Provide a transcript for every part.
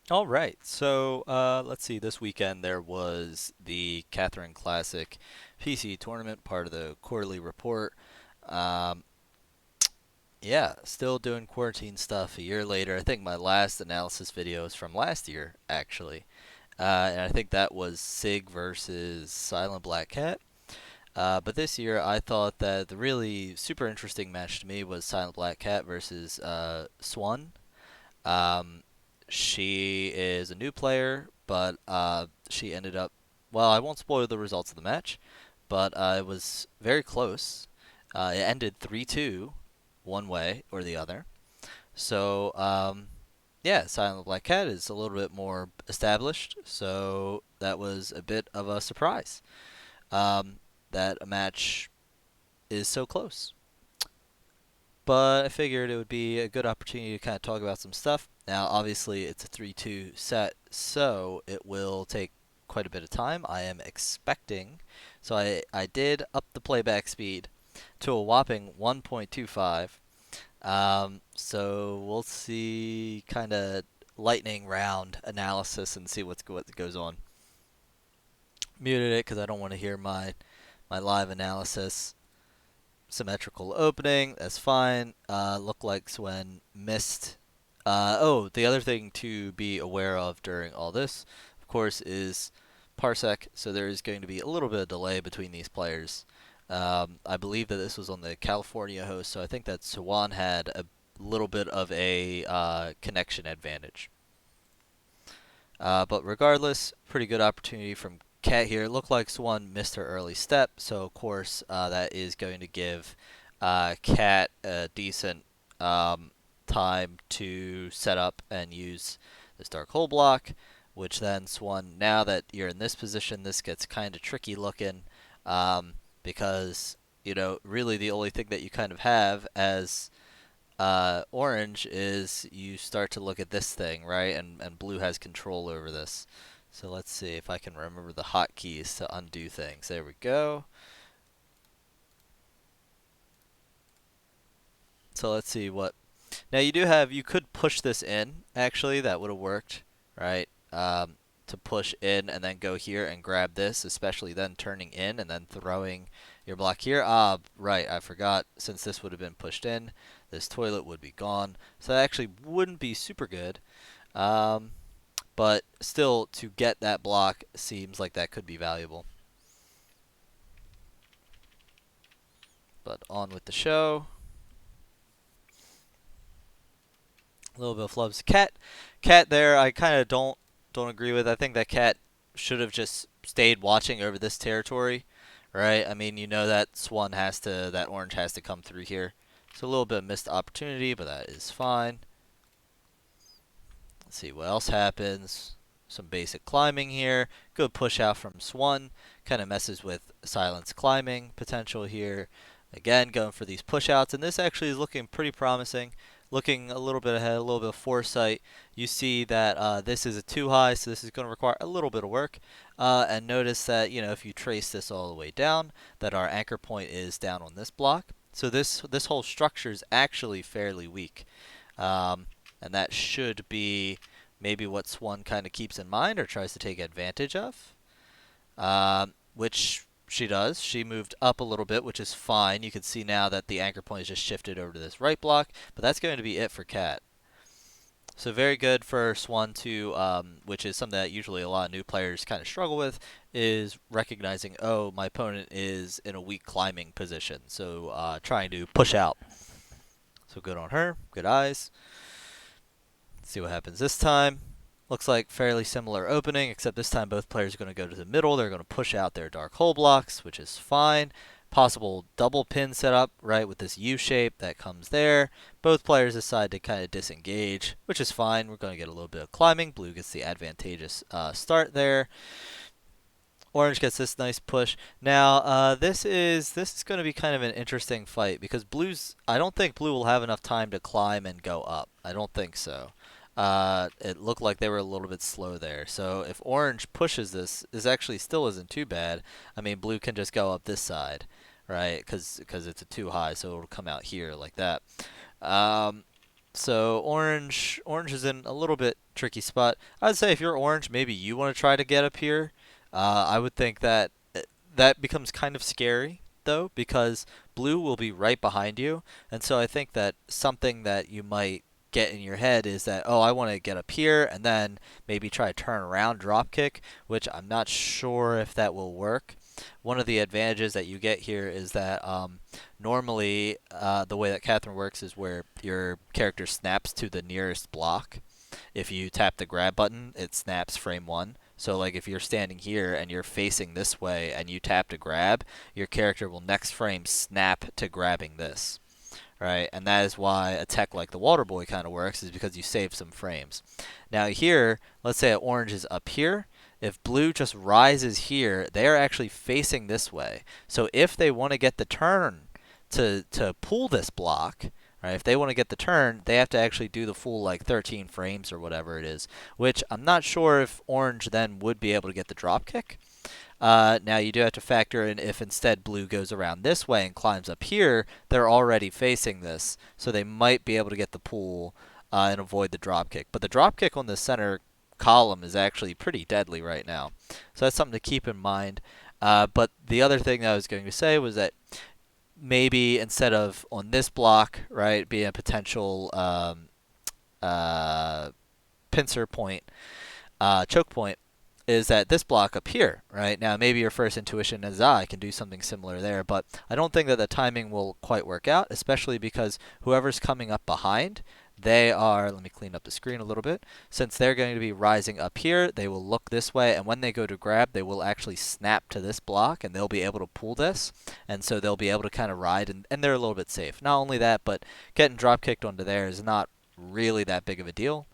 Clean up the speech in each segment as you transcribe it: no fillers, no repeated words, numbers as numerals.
All right, so let's see. This weekend there was the Catherine Classic PC tournament, part of the quarterly report. Um, yeah, still doing quarantine stuff a year later. I think my last analysis video is from last year, actually. And I think that was Sig versus Silent Black Cat. But this year, I thought that the really super interesting match to me was Silent Black Cat versus Xuan. Um, she is a new player, but she ended up. Well, I won't spoil the results of the match, but it was very close. It ended 3-2, one way or the other. So, yeah, Silent Black Cat is a little bit more established, so that was a bit of a surprise that a match is so close. But I figured it would be a good opportunity to kind of talk about some stuff. Now, obviously, it's a 3-2 set, so it will take quite a bit of time. I am expecting. So I did up the playback speed to a whopping 1.25. So we'll see kind of lightning round analysis and see what goes on. Muted it because I don't want to hear my live analysis. Symmetrical opening. That's fine. Look like Xuan missed. Oh, the other thing to be aware of during all this, of course, is Parsec. So there is going to be a little bit of delay between these players. I believe that this was on the California host, so I think that Xuan had a little bit of a connection advantage. But regardless, pretty good opportunity from Cat here. It looked like Swan missed her early step, so of course that is going to give Cat a decent time to set up and use this dark hole block, which then Swan, now that you're in this position, this gets kind of tricky looking because, really the only thing that you kind of have as orange is you start to look at this thing, right? And blue has control over this. So let's see if I can remember the hotkeys to undo things. There we go. So let's see what. Now you could push this in, actually, that would have worked, right? To push in and then go here and grab this, especially then turning in and then throwing your block here. Ah, right, I forgot. Since this would have been pushed in, this toilet would be gone. So that actually wouldn't be super good. Um, but still, to get that block seems like that could be valuable. But on with the show. A little bit of flubs. Cat there, I kind of don't agree with. I think that Cat should have just stayed watching over this territory, right? I mean, that orange has to come through here. So a little bit of missed opportunity, but that is fine. Let's see what else happens. Some basic climbing here. Good push out from Swan. Kind of messes with Silence climbing potential here. Again, going for these push outs, and this actually is looking pretty promising. Looking a little bit ahead, a little bit of foresight. You see that this is a too high, so this is going to require a little bit of work. And notice that if you trace this all the way down, that our anchor point is down on this block. So this whole structure is actually fairly weak. Um, and that should be maybe what Swan kind of keeps in mind or tries to take advantage of, which she does. She moved up a little bit, which is fine. You can see now that the anchor point is just shifted over to this right block, but that's going to be it for Cat. So very good for Swan to, which is something that usually a lot of new players kind of struggle with, is recognizing, oh, my opponent is in a weak climbing position, so trying to push out. So good on her, good eyes. Let's see what happens this time. Looks like fairly similar opening, except this time both players are going to go to the middle. They're going to push out their dark hole blocks, which is fine. Possible double pin setup, right, with this U shape that comes there. Both players decide to kind of disengage, which is fine. We're going to get a little bit of climbing. Blue gets the advantageous start there. Orange gets this nice push. Now, this is going to be kind of an interesting fight because I don't think blue will have enough time to climb and go up. I don't think so. It looked like they were a little bit slow there. So if orange pushes this actually still isn't too bad. I mean, blue can just go up this side, right? Because it's a too high, so it'll come out here like that. Um, So orange is in a little bit tricky spot. I'd say if you're orange, maybe you want to try to get up here. I would think that that becomes kind of scary though, because blue will be right behind you, and so I think that something that you might get in your head is that, oh, I want to get up here and then maybe try to turn around drop kick, which I'm not sure if that will work. One of the advantages that you get here is that normally the way that Catherine works is where your character snaps to the nearest block. If you tap the grab button, it snaps frame one. So like if you're standing here and you're facing this way and you tap to grab, your character will next frame snap to grabbing this. Right? And that is why a tech like the Water Boy kind of works, is because you save some frames. Now here, let's say orange is up here. If blue just rises here, they are actually facing this way. So if they want to get the turn to pull this block, right? If they want to get the turn, they have to actually do the full like 13 frames or whatever it is, which I'm not sure if orange then would be able to get the drop kick. Now you do have to factor in if instead blue goes around this way and climbs up here, they're already facing this, so they might be able to get the pull and avoid the drop kick. But the drop kick on the center column is actually pretty deadly right now, so that's something to keep in mind. But the other thing that I was going to say was that maybe instead of on this block, right, being a potential pincer point, choke point, is that this block up here, right? Now, maybe your first intuition is, I can do something similar there, but I don't think that the timing will quite work out, especially because whoever's coming up behind, they are, let me clean up the screen a little bit, since they're going to be rising up here, they will look this way, and when they go to grab, they will actually snap to this block, and they'll be able to pull this, and so they'll be able to kind of ride, and they're a little bit safe. Not only that, but getting drop kicked onto there is not really that big of a deal.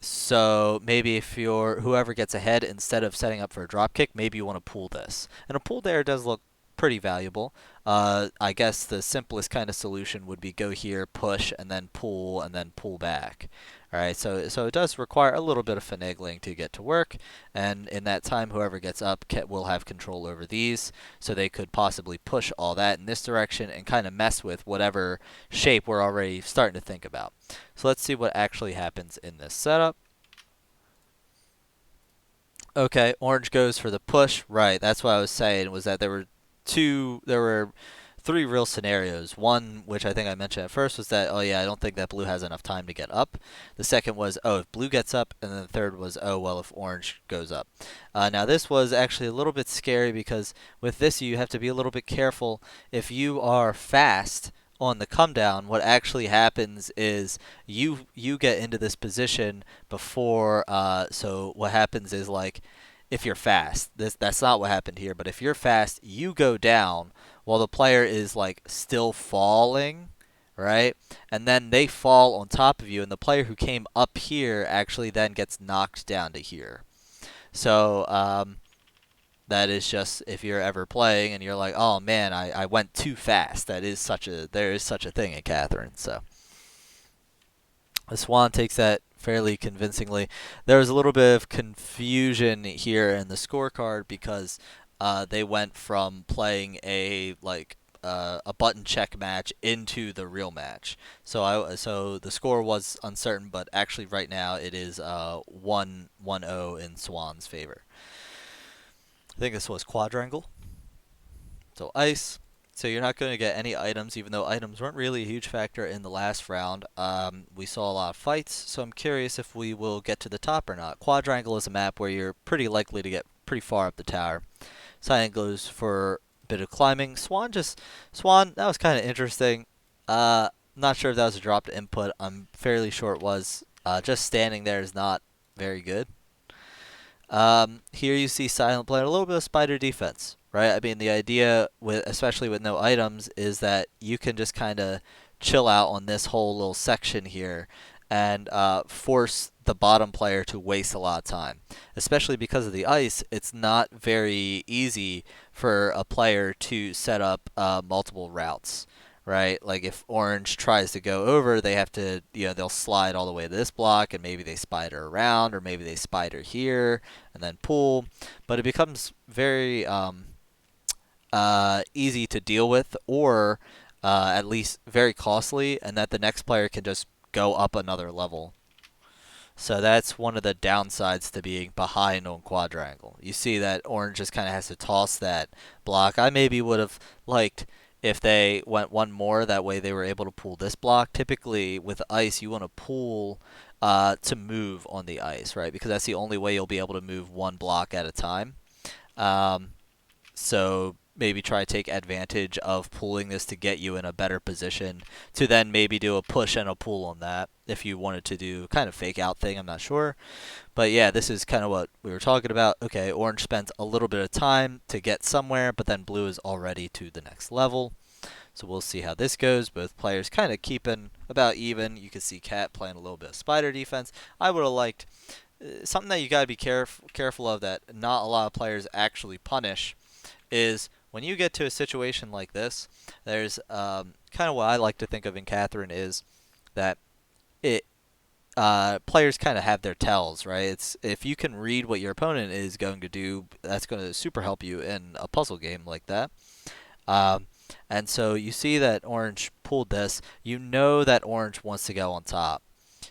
So maybe if you're whoever gets ahead, instead of setting up for a drop kick, maybe you want to pull this. And a pull there does look pretty valuable. I guess the simplest kind of solution would be go here, push, and then pull back. All right, so it does require a little bit of finagling to get to work, and in that time, whoever gets up will have control over these, so they could possibly push all that in this direction and kind of mess with whatever shape we're already starting to think about. So let's see what actually happens in this setup. Okay, orange goes for the push. Right, that's what I was saying, was that there were three real scenarios. One, which I think I mentioned at first, was that, oh yeah, I don't think that blue has enough time to get up. The second was, oh, if blue gets up, and then the third was, oh, well, if orange goes up. Now this was actually a little bit scary, because with this you have to be a little bit careful. If you are fast on the come down, what actually happens is you get into this position before. So what happens is, like, if you're fast, that's not what happened here. But if you're fast, you go down while the player is like still falling, right? And then they fall on top of you, and the player who came up here actually then gets knocked down to here. So that is just, if you're ever playing and you're like, oh man, I went too fast. There is such a thing in Catherine. So the Xuan takes that fairly convincingly. There was a little bit of confusion here in the scorecard, because they went from playing a button check match into the real match. So the score was uncertain, but actually right now it is 1-0 in Xuan's favor. I think this was quadrangle. So ice. So you're not going to get any items, even though items weren't really a huge factor in the last round. We saw a lot of fights, so I'm curious if we will get to the top or not. Quadrangle is a map where you're pretty likely to get pretty far up the tower. Cyan goes for a bit of climbing. Xuan, that was kind of interesting. Not sure if that was a dropped input. I'm fairly sure it was. Just standing there is not very good. Here you see Silent playing a little bit of spider defense, right? I mean, the idea, especially with no items, is that you can just kind of chill out on this whole little section here and force the bottom player to waste a lot of time. Especially because of the ice, it's not very easy for a player to set up multiple routes. Right? Like if orange tries to go over, they have to, they'll slide all the way to this block, and maybe they spider around, or maybe they spider here and then pull. But it becomes very easy to deal with, or at least very costly, and that the next player can just go up another level. So that's one of the downsides to being behind on quadrangle. You see that orange just kind of has to toss that block. I maybe would have liked if they went one more, that way they were able to pull this block. Typically with ice, you want to pull to move on the ice, right? Because that's the only way you'll be able to move one block at a time. Um, so maybe try to take advantage of pulling this to get you in a better position to then maybe do a push and a pull on that if you wanted to do kind of fake out thing. I'm not sure. But yeah, this is kind of what we were talking about. Okay, orange spends a little bit of time to get somewhere, but then blue is already to the next level. So we'll see how this goes. Both players kind of keeping about even. You can see Cat playing a little bit of spider defense. I would have liked something that you got to be careful of that not a lot of players actually punish is when you get to a situation like this, there's kind of what I like to think of in Catherine is that it players kind of have their tells, right? It's if you can read what your opponent is going to do, that's going to super help you in a puzzle game like that. Um, and so you see that orange pulled this. You know that orange wants to go on top.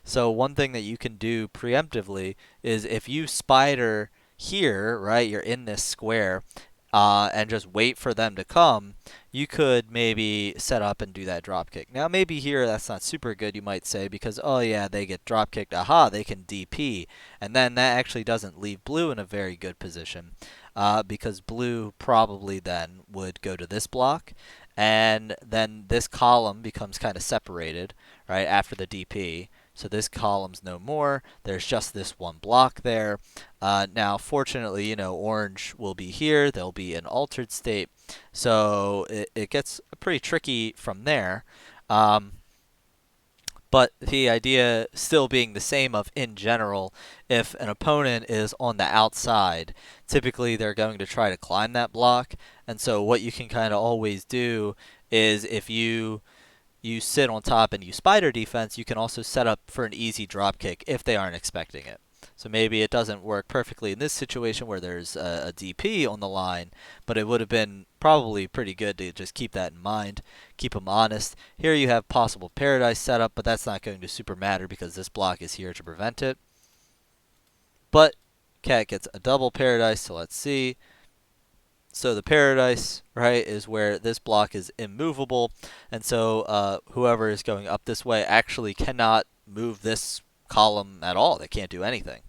So one thing that you can do preemptively is if you spider here, right, you're in this square, and just wait for them to come, you could maybe set up and do that drop kick. Now maybe here that's not super good, you might say, because oh yeah, they get drop kicked, aha, they can DP, and then that actually doesn't leave blue in a very good position, because blue probably then would go to this block, and then this column becomes kind of separated, right, after the DP. So this column's no more. There's just this one block there. Now, fortunately, orange will be here. They'll be in altered state. So it gets pretty tricky from there. But the idea still being the same of, in general, if an opponent is on the outside, typically they're going to try to climb that block. And so what you can kind of always do is if you sit on top and you spider defense, you can also set up for an easy drop kick if they aren't expecting it. So maybe it doesn't work perfectly in this situation where there's a DP on the line, but it would have been probably pretty good to just keep that in mind, keep them honest. Here you have possible paradise setup, but that's not going to super matter because this block is here to prevent it. But Cat gets a double paradise, so let's see. So the paradise, right, is where this block is immovable, and so whoever is going up this way actually cannot move this column at all. They can't do anything.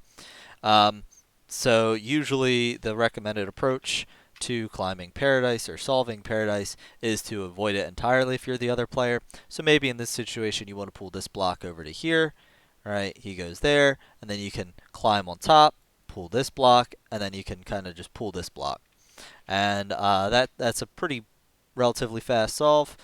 Um, so usually the recommended approach to climbing paradise or solving paradise is to avoid it entirely if you're the other player. So maybe in this situation you want to pull this block over to here, right? He goes there, and then you can climb on top, pull this block, and then you can kind of just pull this block. And that's a pretty relatively fast solve,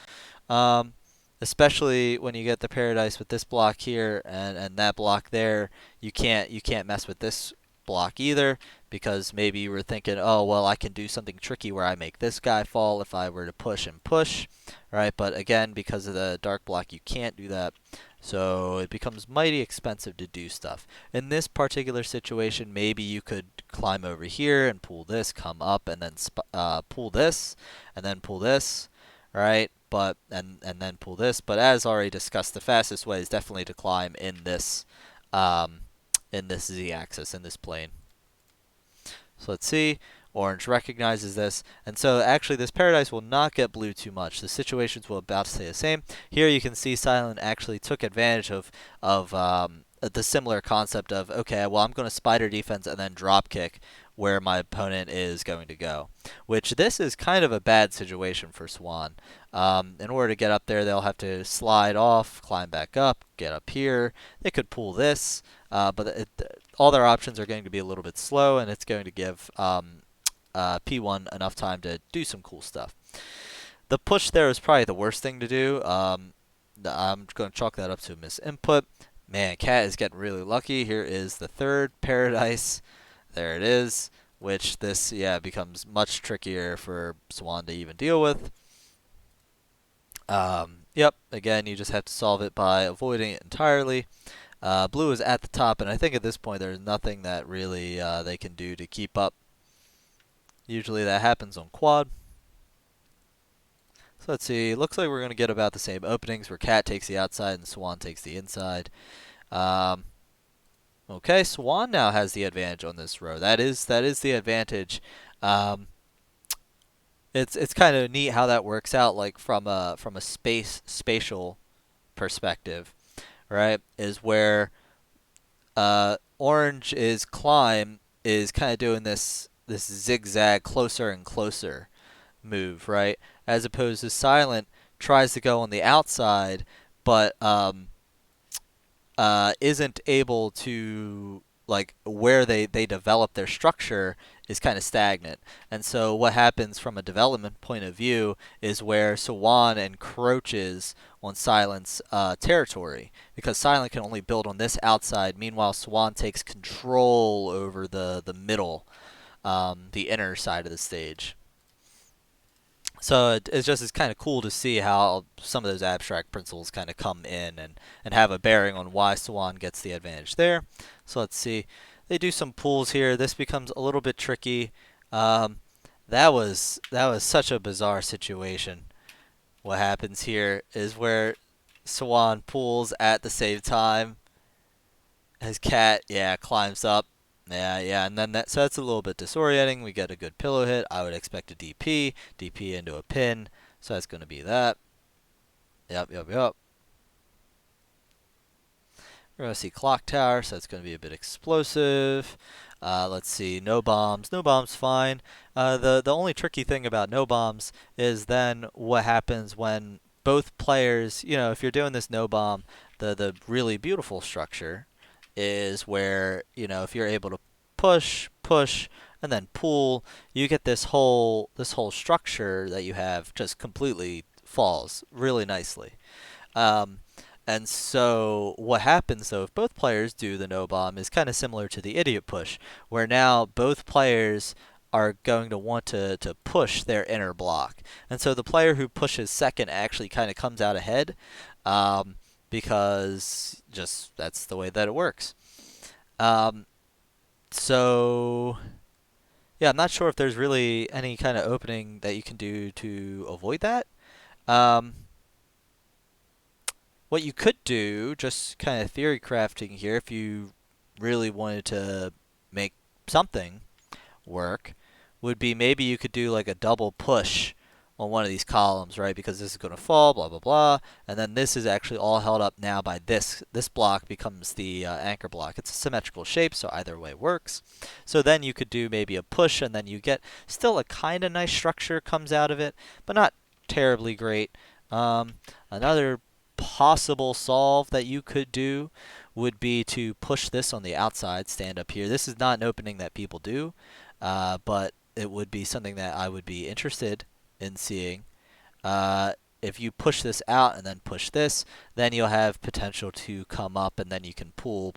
um, especially when you get the paradise with this block here and that block there. You can't mess with this block either because maybe you were thinking, oh well, I can do something tricky where I make this guy fall if I were to push and push, right? But again, because of the dark block, you can't do that. So it becomes mighty expensive to do stuff. In this particular situation, maybe you could climb over here and pull this, come up, and then pull this, and then pull this, right? But and then pull this. But as already discussed, the fastest way is definitely to climb um, in this z-axis, in this plane. So let's see. Orange recognizes this, and so actually this paradise will not get blue too much. The situations will about stay the same. Here you can see Silent actually took advantage of the similar concept of, okay, well I'm going to spider defense and then drop kick where my opponent is going to go. Which this is kind of a bad situation for Xuan. In order to get up there, they'll have to slide off, climb back up, get up here. They could pull this, but all their options are going to be a little bit slow, and it's going to give P1 enough time to do some cool stuff. The push there is probably the worst thing to do. I'm going to chalk that up to a misinput. Man, Cat is getting really lucky. Here is the third paradise. There it is, which this, yeah, becomes much trickier for Xuan to even deal with. Yep, again, you just have to solve it by avoiding it entirely. Blue is at the top, and I think at this point there's nothing that really they can do to keep up. Usually that happens on quad. So let's see. Looks like we're going to get about the same openings where Cat takes the outside and Xuan takes the inside. Um, okay, Xuan now has the advantage on this row. That is the advantage. Um, it's kind of neat how that works out, like from a spatial perspective, right? Is where orange is climb is kind of doing this zigzag closer and closer move, right? As opposed to silent tries to go on the outside, but isn't able to, like, where they develop their structure is kind of stagnant. And so what happens from a development point of view is where Sawan encroaches on Silent's territory, because Silent can only build on this outside. Meanwhile, Sawan takes control over the middle, the inner side of the stage. So it's just it's kind of cool to see how some of those abstract principles kind of come in and have a bearing on why Swan gets the advantage there. So let's see. They do some pulls here. This becomes a little bit tricky. Um, that was such a bizarre situation. What happens here is where Swan pulls at the same time. His cat, yeah, climbs up. Yeah, and then so that's a little bit disorienting. We get a good pillow hit. I would expect a DP into a pin. So that's going to be that. Yep. We're going to see clock tower, so that's going to be a bit explosive. Let's see, no bombs. No bombs, fine. The only tricky thing about no bombs is then what happens when both players, if you're doing this no bomb, the really beautiful structure is where, if you're able to push, and then pull, you get this whole structure that you have just completely falls really nicely. Um, and so what happens though if both players do the no bomb is kind of similar to the idiot push, where now both players are going to want to push their inner block. And so the player who pushes second actually kind of comes out ahead, um, because just that's the way that it works. Um, so yeah, I'm not sure if there's really any kind of opening that you can do to avoid that. Um, what you could do, just kind of theory crafting here, if you really wanted to make something work, would be maybe you could do like a double push on one of these columns, right? Because this is going to fall, blah, blah, blah. And then this is actually all held up now by this. This block becomes the anchor block. It's a symmetrical shape, so either way works. So then you could do maybe a push, and then you get still a kind of nice structure comes out of it, but not terribly great. Another possible solve that you could do would be to push this on the outside, stand up here. This is not an opening that people do, but it would be something that I would be interested in seeing. Uh, if you push this out and then push this, then you'll have potential to come up, and then you can pull,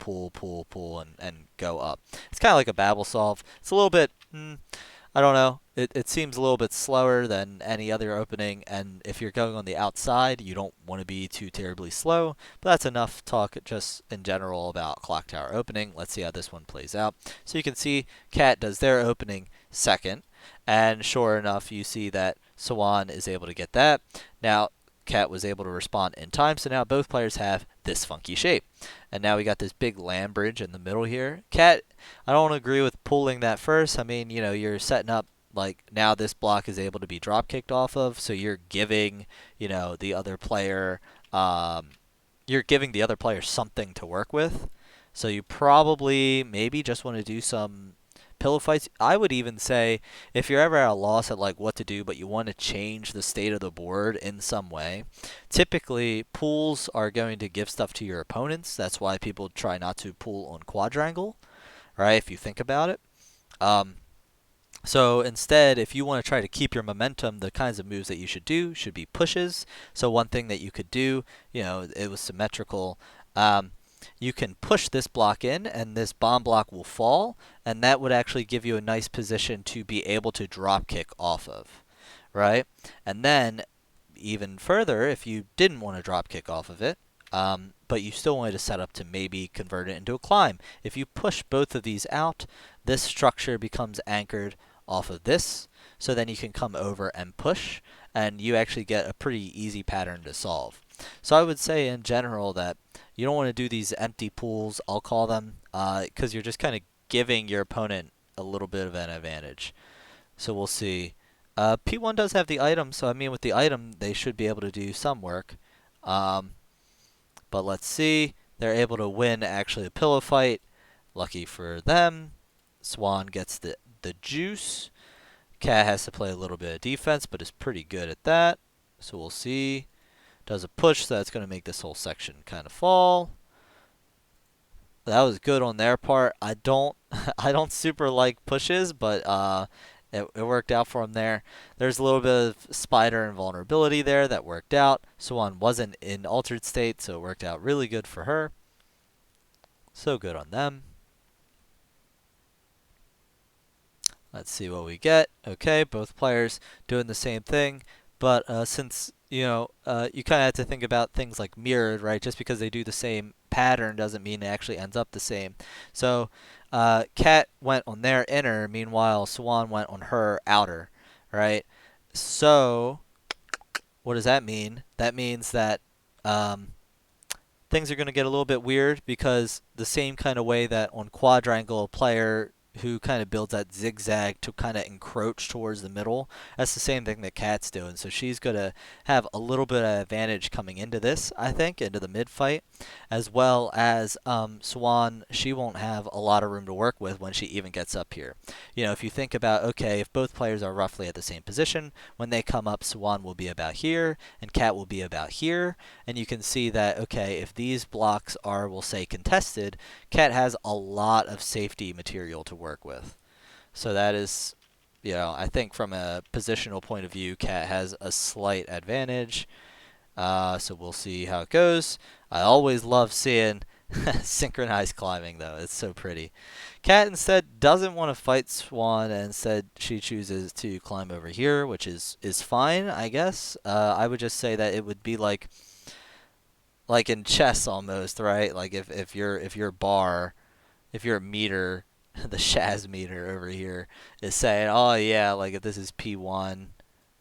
and go up. It's kind of like a Babel solve. It's a little bit, I don't know. It seems a little bit slower than any other opening, and if you're going on the outside, you don't want to be too terribly slow. But that's enough talk just in general about clock tower opening. Let's see how this one plays out. So you can see Cat does their opening second, and sure enough, you see that Sawan is able to get that. Now, Cat was able to respond in time, so now both players have this funky shape. And now we got this big land bridge in the middle here. Cat, I don't agree with pulling that first. I mean, you're setting up, like, now this block is able to be drop kicked off of, so you're giving, the other player, something to work with. So you probably maybe just want to do some pillow fights. I would even say if you're ever at a loss at like what to do, but you want to change the state of the board in some way, typically pools are going to give stuff to your opponents. That's why people try not to pool on quadrangle, right? If you think about it. Um, so instead, if you want to try to keep your momentum, the kinds of moves that you should do should be pushes. So one thing that you could do, it was symmetrical. Um, you can push this block in, and this bomb block will fall, and that would actually give you a nice position to be able to drop kick off of, right? And then even further, if you didn't want to drop kick off of it, but you still wanted to set up to maybe convert it into a climb, if you push both of these out, this structure becomes anchored off of this, so then you can come over and push, and you actually get a pretty easy pattern to solve. So I would say in general that you don't want to do these empty pools, I'll call them, because you're just kind of giving your opponent a little bit of an advantage. So we'll see. P1 does have the item, so I mean with the item they should be able to do some work. Um, but let's see. They're able to win actually a pillow fight. Lucky for them. Xuan gets the juice. Cat has to play a little bit of defense, but is pretty good at that. So we'll see. Does a push, so that's going to make this whole section kind of fall. That was good on their part. I don't I don't super like pushes, but it worked out for him there. There's a little bit of spider invulnerability there that worked out. Xuan wasn't in altered state, so it worked out really good for her. So good on them. Let's see what we get. Okay, both players doing the same thing, but since you kind of have to think about things like mirrored, right? Just because they do the same pattern doesn't mean it actually ends up the same. So, Cat went on their inner, meanwhile Xuan went on her outer, right? So, what does that mean? That means that things are going to get a little bit weird because the same kind of way that on quadrangle a player who kind of builds that zigzag to kind of encroach towards the middle, that's the same thing that Cat's doing. So she's going to have a little bit of advantage coming into this, I think, into the mid fight, as well as Xuan, she won't have a lot of room to work with when she even gets up here. If you think about, okay, if both players are roughly at the same position, when they come up, Xuan will be about here, and Cat will be about here, and you can see that, okay, if these blocks are, we'll say, contested, Cat has a lot of safety material to work with. So that is, I think from a positional point of view, Cat has a slight advantage. So we'll see how it goes. I always love seeing synchronized climbing, though. It's so pretty. Cat instead doesn't want to fight Xuan, and instead she chooses to climb over here, which is fine, I guess. I would just say that it would be like in chess almost, right? Like if your bar, if your meter, the Shaz meter over here is saying, oh yeah, like if this is P1,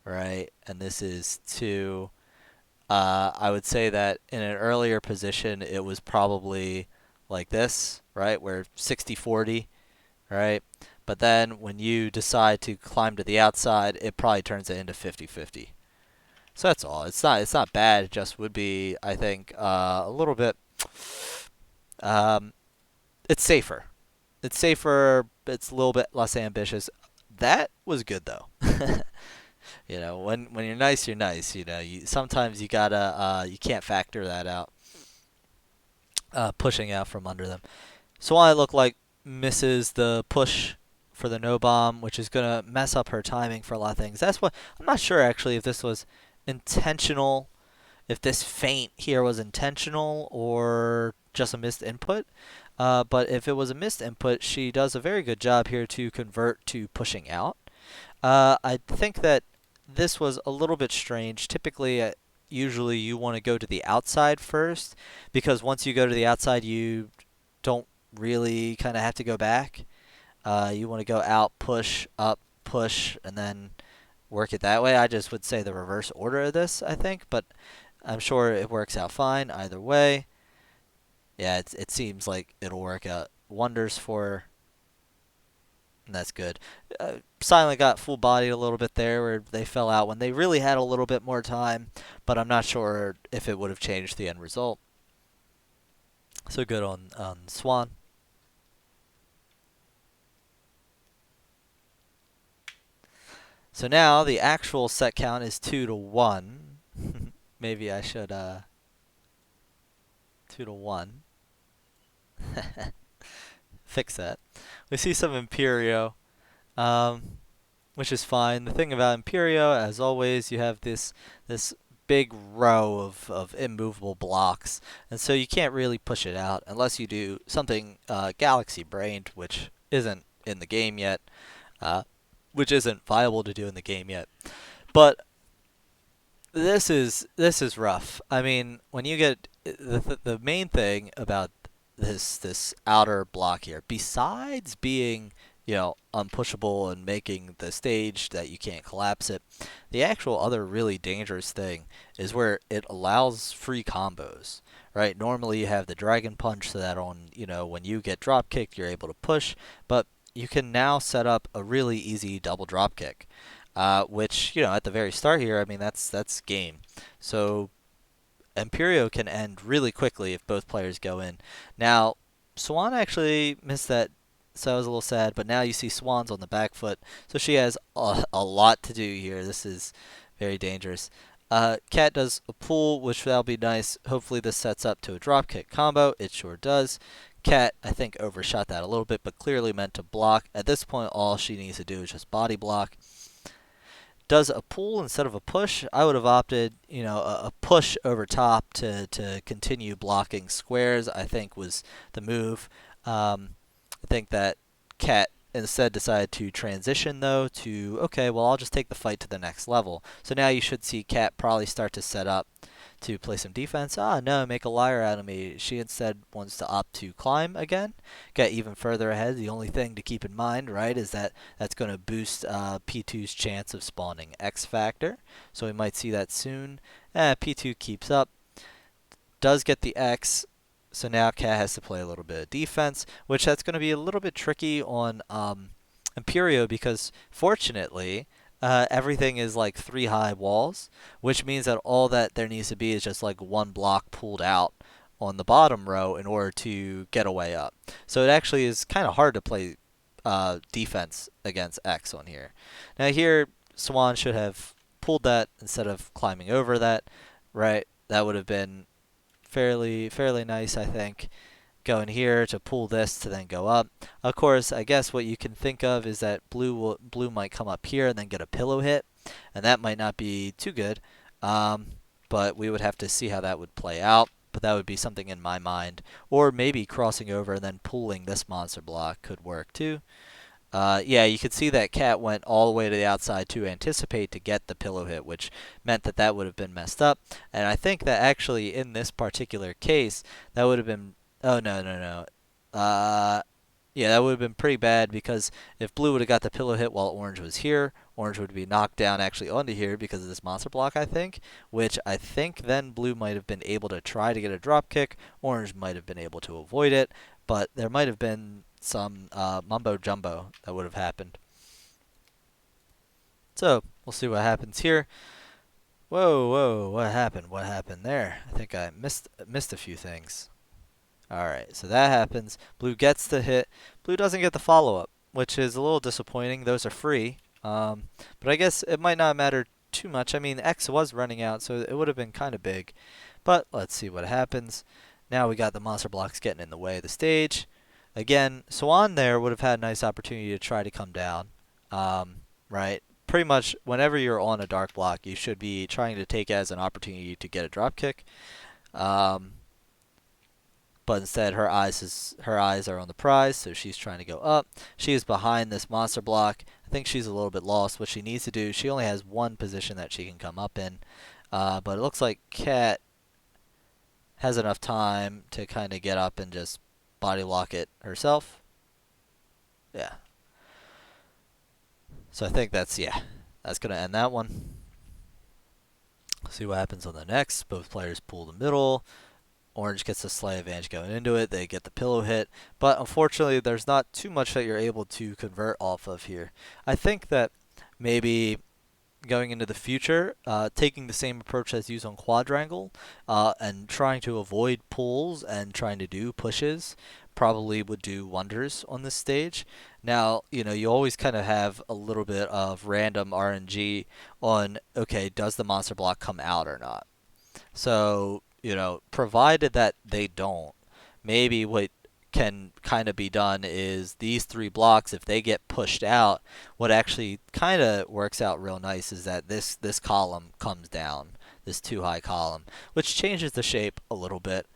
right, and this is 2, I would say that in an earlier position it was probably like this, right, where 60-40, right? But then when you decide to climb to the outside, it probably turns it into 50-50. So that's all. It's not bad. It just would be, I think, a little bit. Um, it's safer. It's safer. It's a little bit less ambitious. That was good though. When you're nice, you're nice. Sometimes you gotta you can't factor that out. Pushing out from under them. So I look like misses the push for the no bomb, which is gonna mess up her timing for a lot of things. That's what I'm not sure actually if this was intentional, if this feint here was intentional or just a missed input. But if it was a missed input, she does a very good job here to convert to pushing out. I think that this was a little bit strange. Typically, usually you want to go to the outside first, because once you go to the outside, you don't really kind of have to go back. You want to go out, push, up, push, and then work it that way. I just would say the reverse order of this, I think, but I'm sure it works out fine either way. Yeah, it seems like it'll work out wonders for her, and that's good. Silent got full bodied a little bit there where they fell out when they really had a little bit more time, but I'm not sure if it would have changed the end result. So good on Xuan. So now the actual set count is 2-1. Maybe I should 2-1. Fix that. We see some Imperio, which is fine. The thing about Imperio, as always, you have this big row of immovable blocks, and so you can't really push it out unless you do something galaxy brained, which isn't in the game yet, which isn't viable to do in the game yet. But this is rough. I mean, when you get the main thing about this outer block here, besides being unpushable and making the stage that you can't collapse it. The actual other really dangerous thing is where it allows free combos. Right? Normally you have the dragon punch so that when you get drop kicked, you're able to push, but you can now set up a really easy double drop kick. Which, at the very start here, I mean, that's game. So Imperio can end really quickly if both players go in. Now, Xuan actually missed that, so I was a little sad, but now you see Swan's on the back foot, so she has a lot to do here. This is very dangerous. Cat does a pull, which that'll be nice. Hopefully this sets up to a dropkick combo. It sure does. Cat, I think, overshot that a little bit, but clearly meant to block. At this point, all she needs to do is just body block. Does a pull instead of a push. I would have opted, a push over top to continue blocking squares, I think was the move. I think that Cat instead decided to transition, though, to, okay, well, I'll just take the fight to the next level. So now you should see Cat probably start to set up to play some defense. No, make a liar out of me. She instead wants to opt to climb again, get even further ahead. The only thing to keep in mind, right, is that that's going to boost P2's chance of spawning X Factor. So we might see that soon. P2 keeps up, does get the X. So now Cat has to play a little bit of defense, which that's going to be a little bit tricky on Imperio because, fortunately, everything is like 3 high walls, which means that all that there needs to be is just like 1 block pulled out on the bottom row in order to get a way up. So it actually is kind of hard to play defense against X on here. Now here, Xuan should have pulled that instead of climbing over that, right? That would have been fairly nice, I think. Going here to pull this to then go up. Of course, I guess what you can think of is that blue might come up here and then get a pillow hit, and that might not be too good. But we would have to see how that would play out. But that would be something in my mind. Or maybe crossing over and then pulling this monster block could work too. Yeah, you could see that Cat went all the way to the outside to anticipate to get the pillow hit, which meant that that would have been messed up. And I think that actually in this particular case, that would have been... Oh, no. Yeah, that would have been pretty bad because if Blue would have got the pillow hit while Orange was here, Orange would be knocked down actually onto here because of this monster block, I think. Which I think then Blue might have been able to try to get a drop kick. Orange might have been able to avoid it. But there might have been some mumbo jumbo that would have happened. So we'll see what happens here. Whoa, what happened? What happened there? I think I missed a few things. Alright, so that happens. Blue gets the hit. Blue doesn't get the follow-up, which is a little disappointing. Those are free. But I guess it might not matter too much. I mean, X was running out, so it would have been kind of big. But let's see what happens. Now we got the monster blocks getting in the way of the stage. Again, Xuan there would have had a nice opportunity to try to come down. Right? Pretty much whenever you're on a dark block, you should be trying to take it as an opportunity to get a drop kick. But instead her eyes are on the prize, so she's trying to go up. She is behind this monster block. I think she's a little bit lost. What she needs to do, she only has one position that she can come up in. But it looks like Cat has enough time to kind of get up and just body lock it herself. Yeah. So I think that's going to end that one. See what happens on the next. Both players pull the middle. Orange gets the slight advantage going into it. They get the pillow hit. But unfortunately, there's not too much that you're able to convert off of here. I think that maybe going into the future, taking the same approach as used on Quadrangle and trying to avoid pulls and trying to do pushes probably would do wonders on this stage. Now, you always kind of have a little bit of random RNG on, okay, does the monster block come out or not? So, provided that they don't, maybe what can kind of be done is these 3 blocks, if they get pushed out, what actually kind of works out real nice is that this column comes down, this 2 high column, which changes the shape a little bit.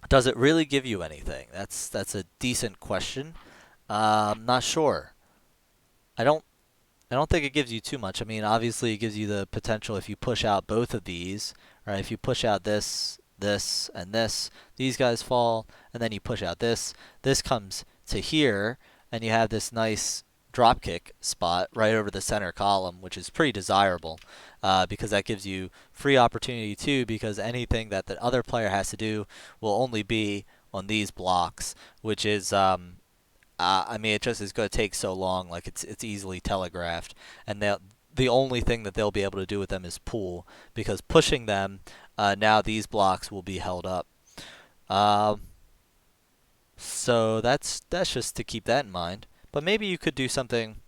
Does it really give you anything? That's a decent question. I'm not sure. I don't think it gives you too much. I mean, obviously it gives you the potential if you push out both of these, right? If you push out this, and this, these guys fall, and then you push out this. This comes to here, and you have this nice dropkick spot right over the center column, which is pretty desirable because that gives you free opportunity too, because anything that the other player has to do will only be on these blocks, which is I mean, it just is going to take so long. Like it's easily telegraphed, and the only thing that they'll be able to do with them is pull, because pushing them, now these blocks will be held up. Um, so that's just to keep that in mind. But maybe you could do something.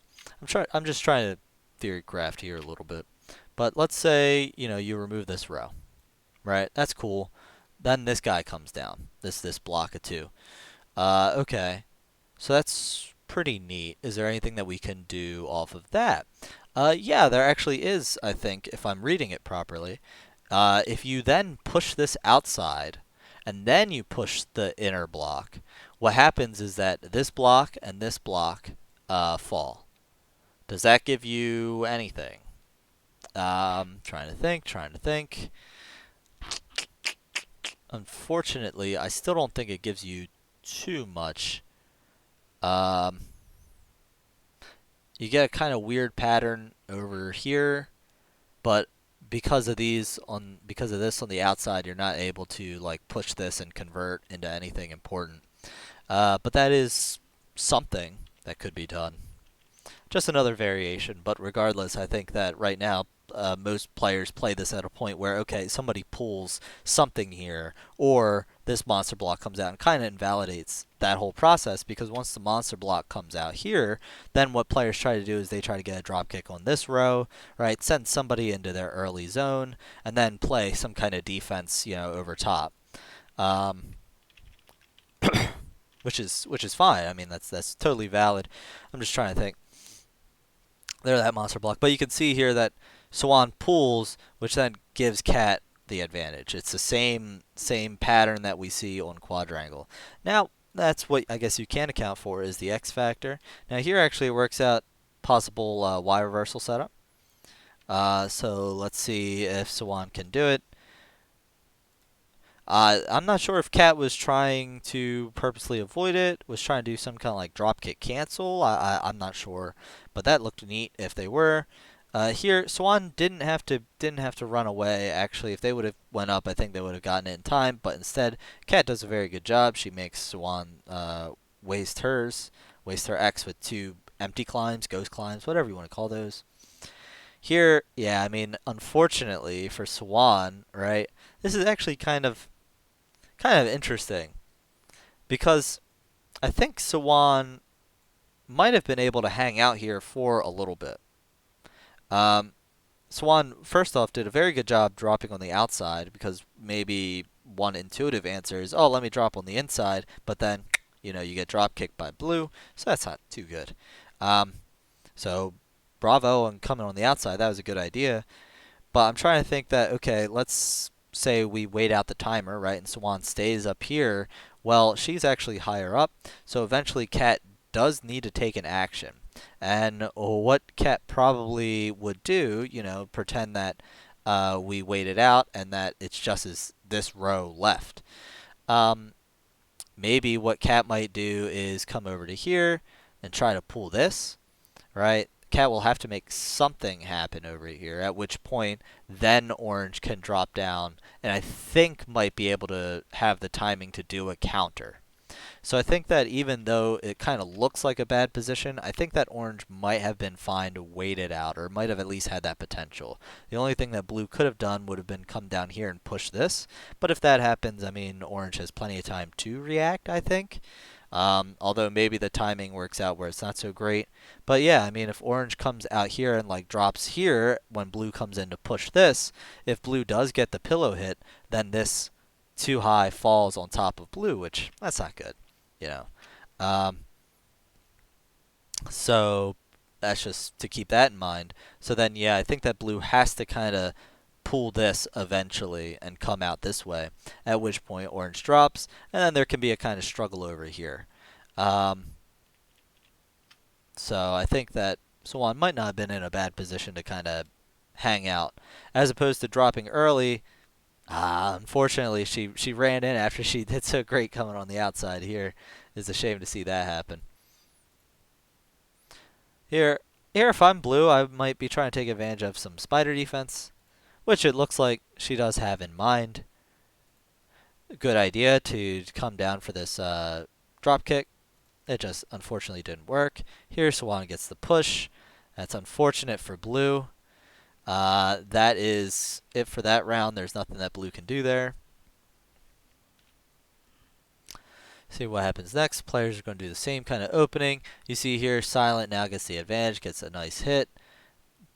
I'm just trying to theory craft here a little bit. But let's say you remove this row, right? That's cool. Then this guy comes down. This block of two. Okay. So that's pretty neat. Is there anything that we can do off of that? Yeah, there actually is, I think, if I'm reading it properly. If you then push this outside, and then you push the inner block, what happens is that this block and this block fall. Does that give you anything? Trying to think. Unfortunately, I still don't think it gives you too much. Um, you get a kind of weird pattern over here, but because of this on the outside, you're not able to like push this and convert into anything important. But that is something that could be done. Just another variation, but regardless, I think that right now most players play this at a point where, okay, somebody pulls something here, or this monster block comes out and kind of invalidates that whole process, because once the monster block comes out here, then what players try to do is they try to get a drop kick on this row, right? Send somebody into their early zone, and then play some kind of defense, over top. Um, which is fine. I mean, that's totally valid. I'm just trying to think. There, that monster block. But you can see here that Xuan pulls, which then gives Cat the advantage. It's the same pattern that we see on quadrangle. Now, that's what I guess you can account for is the X factor. Now here actually it works out possible Y reversal setup. So let's see if Xuan can do it. I'm not sure if Cat was trying to purposely avoid it, was trying to do some kind of like dropkick cancel. I'm not sure, but that looked neat if they were. Here, Swan didn't have to run away. Actually, if they would have went up, I think they would have gotten it in time. But instead, Cat does a very good job. She makes Swan waste her X with two empty climbs, ghost climbs, whatever you want to call those. Here, yeah, I mean, unfortunately for Swan, right? This is actually kind of interesting, because I think Xuan might have been able to hang out here for a little bit. Um, Xuan, first off, did a very good job dropping on the outside, because maybe one intuitive answer is, oh, let me drop on the inside, but then, you get drop kicked by blue, so that's not too good. Um, so, bravo on coming on the outside. That was a good idea. But I'm trying to think that, okay, let's say we wait out the timer, right, and Swan stays up here. Well, she's actually higher up, so eventually Cat does need to take an action. And what Cat probably would do, pretend that we waited out and that it's just this row left. Um, Maybe what Cat might do is come over to here and try to pull this, right? Cat will have to make something happen over here, at which point then Orange can drop down and I think might be able to have the timing to do a counter. So I think that even though it kind of looks like a bad position, I think that Orange might have been fine to wait it out, or might have at least had that potential. The only thing that Blue could have done would have been come down here and push this. But if that happens, I mean, Orange has plenty of time to react, I think. Although maybe the timing works out where it's not so great. But yeah, I mean, if Orange comes out here and like drops here when Blue comes in to push this, if Blue does get the pillow hit, then this too high falls on top of Blue, which that's not good, you know. Um, so that's just to keep that in mind. So then, yeah, I think that Blue has to kind of pull this eventually and come out this way, at which point Orange drops, and then there can be a kind of struggle over here. Um, so I think that Swan might not have been in a bad position to kind of hang out. As opposed to dropping early, Unfortunately, she ran in after she did so great coming on the outside here. It's a shame to see that happen. Here, here, if I'm blue, I might be trying to take advantage of some spider defense, which it looks like she does have in mind. A good idea to come down for this drop kick. It just unfortunately didn't work. Here, Xuan gets the push. That's unfortunate for blue. That is it for that round. There's nothing that blue can do there. See what happens next. Players are going to do the same kind of opening. You see here, Silent now gets the advantage, gets a nice hit,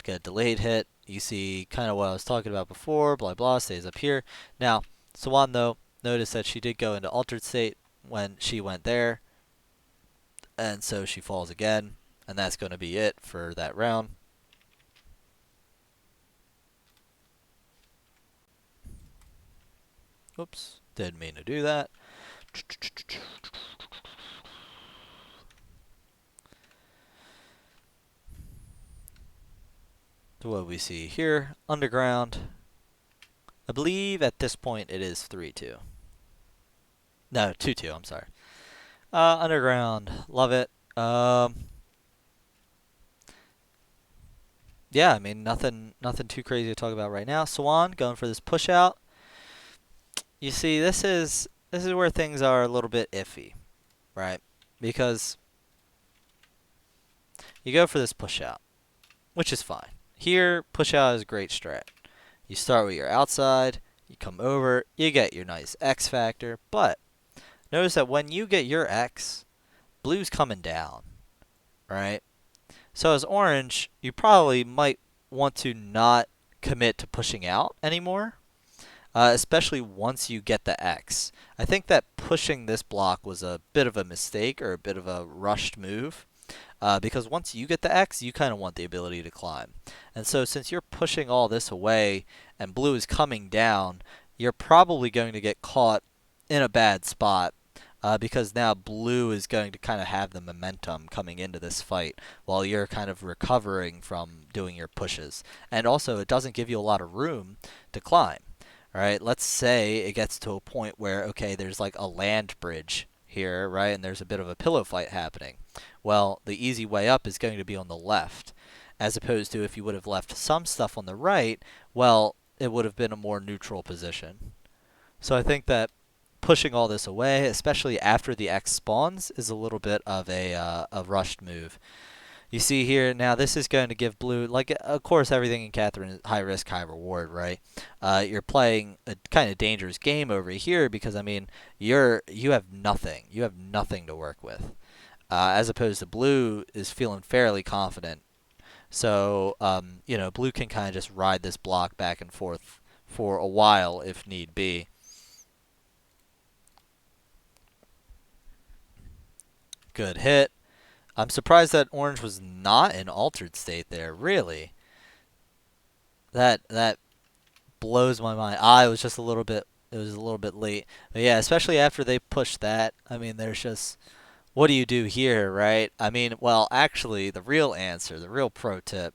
get a delayed hit. You see kind of what I was talking about before, blah, blah, stays up here. Now, Xuan, though, notice that she did go into altered state when she went there, and so she falls again, and that's going to be it for that round. Oops, didn't mean to do that. So what we see here, underground. I believe at this point it is 3-2. No, 2-2, I'm sorry. Underground, love it. Yeah, I mean nothing too crazy to talk about right now. Xuan going for this push out. You see, this is where things are a little bit iffy, right? Because you go for this push out, which is fine. Here, push out is a great strat. You start with your outside, you come over, you get your nice X factor, but notice that when you get your X, blue's coming down, right? So as orange, you probably might want to not commit to pushing out anymore, especially once you get the X. I think that pushing this block was a bit of a mistake or a bit of a rushed move. Because once you get the X, you kind of want the ability to climb. And so since you're pushing all this away and blue is coming down, you're probably going to get caught in a bad spot because now blue is going to kind of have the momentum coming into this fight while you're kind of recovering from doing your pushes. And also, it doesn't give you a lot of room to climb. All right, let's say it gets to a point where, okay, there's like a land bridge here, right, and there's a bit of a pillow fight happening. Well, the easy way up is going to be on the left, as opposed to if you would have left some stuff on the right, well, it would have been a more neutral position. So I think that pushing all this away, especially after the X spawns, is a little bit of a rushed move. You see here, now this is going to give blue, like, of course, everything in Catherine is high risk, high reward, right? You're playing a kind of dangerous game over here because, I mean, you have nothing. You have nothing to work with. As opposed to blue is feeling fairly confident. So, blue can kind of just ride this block back and forth for a while if need be. Good hit. I'm surprised that orange was not in altered state there, really. That blows my mind. It was just it was a little bit late. But yeah, especially after they pushed that. I mean, there's just what do you do here, right? I mean, well, actually, the real answer, the real pro tip,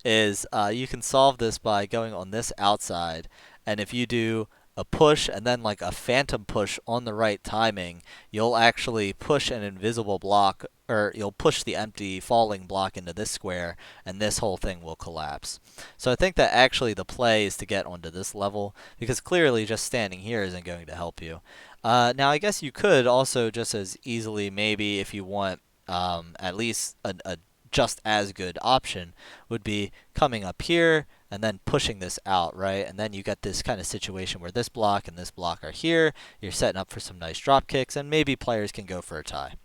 is you can solve this by going on this outside, and if you do a push and then like a phantom push on the right timing, you'll actually push an invisible block, or you'll push the empty falling block into this square, and this whole thing will collapse. So I think that actually the play is to get onto this level, because clearly just standing here isn't going to help you. Now, I guess you could also just as easily, maybe if you want at least a just as good option, would be coming up here and then pushing this out, right? And then you get this kind of situation where this block and this block are here. You're setting up for some nice drop kicks, and maybe players can go for a tie.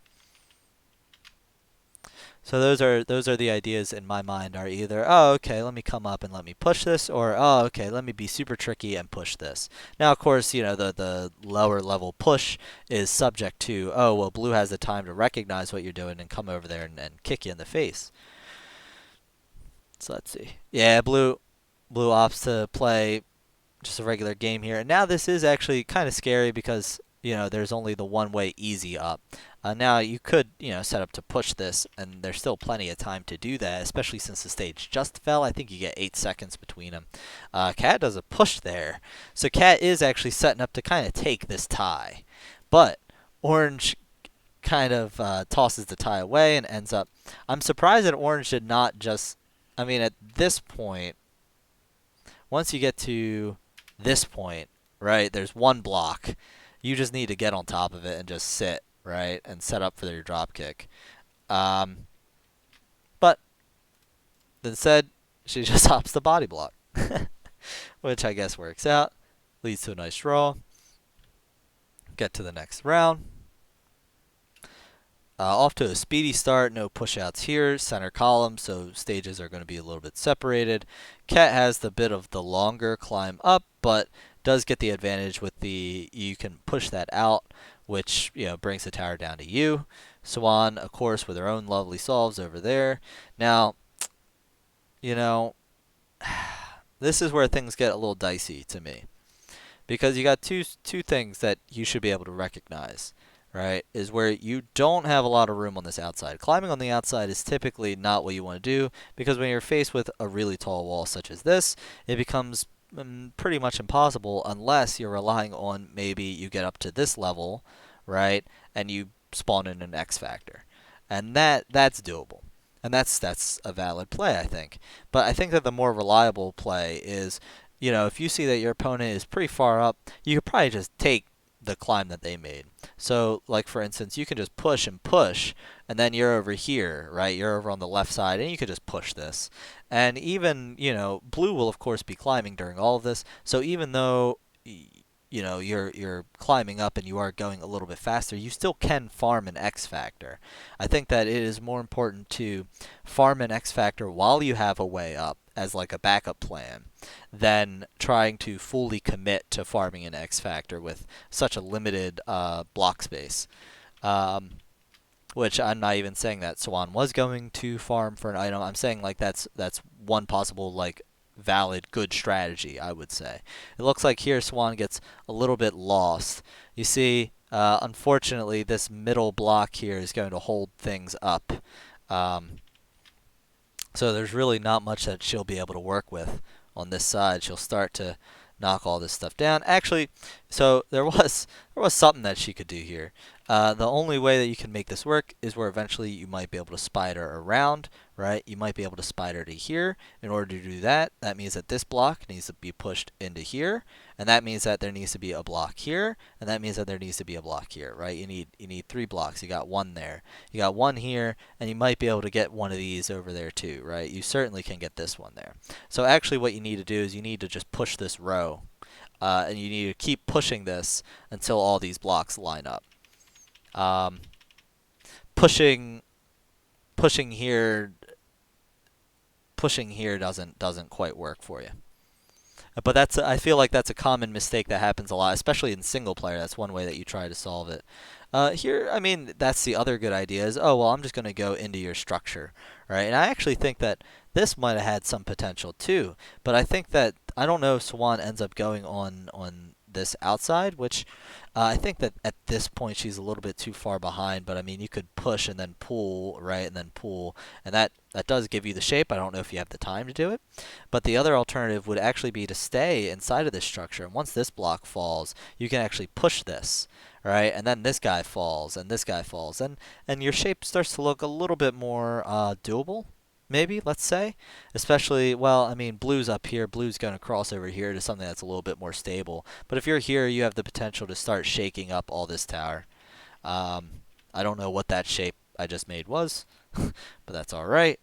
So those are the ideas in my mind are either, oh, okay, let me come up and let me push this, or oh, okay, let me be super tricky and push this. Now, of course, the lower level push is subject to, oh, well, blue has the time to recognize what you're doing and come over there and kick you in the face. So let's see. Yeah, blue opts to play just a regular game here. And now this is actually kind of scary because there's only the one way easy up. Now you could, set up to push this, and there's still plenty of time to do that, especially since the stage just fell. I think you get 8 seconds between them. Cat does a push there. So Cat is actually setting up to kind of take this tie. But Orange kind of tosses the tie away and ends up. I'm surprised that Orange did not just. I mean, at this point, once you get to this point, right, there's one block. You just need to get on top of it and just sit, right, and set up for your drop kick. But instead, she just hops the body block, which I guess works out. Leads to a nice draw. Get to the next round. Off to a speedy start, no push-outs here. Center column, so stages are going to be a little bit separated. Cat has the bit of the longer climb up, but does get the advantage with you can push that out, which brings the tower down to you. Xuan, of course, with her own lovely solves over there. Now, this is where things get a little dicey to me, because you got two things that you should be able to recognize. Right, is where you don't have a lot of room on this outside. Climbing on the outside is typically not what you want to do, because when you're faced with a really tall wall such as this, it becomes pretty much impossible unless you're relying on maybe you get up to this level, right, and you spawn in an X factor. And that's doable. And that's a valid play, I think. But I think that the more reliable play is, if you see that your opponent is pretty far up, you could probably just take the climb that they made. So, like for instance, you can just push and push, and then you're over here, right? You're over on the left side, and you can just push this. And even, blue will of course be climbing during all of this. So even though you're climbing up and you are going a little bit faster, you still can farm an X factor. I think that it is more important to farm an X factor while you have a way up as like a backup plan than trying to fully commit to farming an X factor with such a limited block space. Which I'm not even saying that Xuan was going to farm for an item. I'm saying like that's one possible like valid good strategy, I would say. It looks like here Xuan gets a little bit lost. You see, unfortunately, this middle block here is going to hold things up. So there's really not much that she'll be able to work with on this side. She'll start to knock all this stuff down. Actually, so there was something that she could do here. The only way that you can make this work is where eventually you might be able to spider around, right? You might be able to spider to here. In order to do that, that means that this block needs to be pushed into here, and that means that there needs to be a block here, and that means that there needs to be a block here, right? You need 3 blocks. You got 1 there. You got 1 here, and you might be able to get one of these over there too, right? You certainly can get this one there. So actually what you need to do is you need to just push this row, and you need to keep pushing this until all these blocks line up. Pushing here doesn't quite work for you. But I feel like that's a common mistake that happens a lot, especially in single player. That's one way that you try to solve it. Here, I mean, that's the other good idea is, oh, well, I'm just going to go into your structure, right? And I actually think that this might have had some potential too. But I think that, I don't know if Xuan ends up going on this outside, which I think that at this point she's a little bit too far behind. But I mean, you could push and then pull, right, and then pull, and that does give you the shape. I don't know if you have the time to do it, but the other alternative would actually be to stay inside of this structure. And once this block falls, you can actually push this, right, and then this guy falls, and this guy falls, and your shape starts to look a little bit more doable. Maybe, let's say. Especially, well, I mean, blue's up here. Blue's going to cross over here to something that's a little bit more stable. But if you're here, you have the potential to start shaking up all this tower. I don't know what that shape I just made was, but that's all right.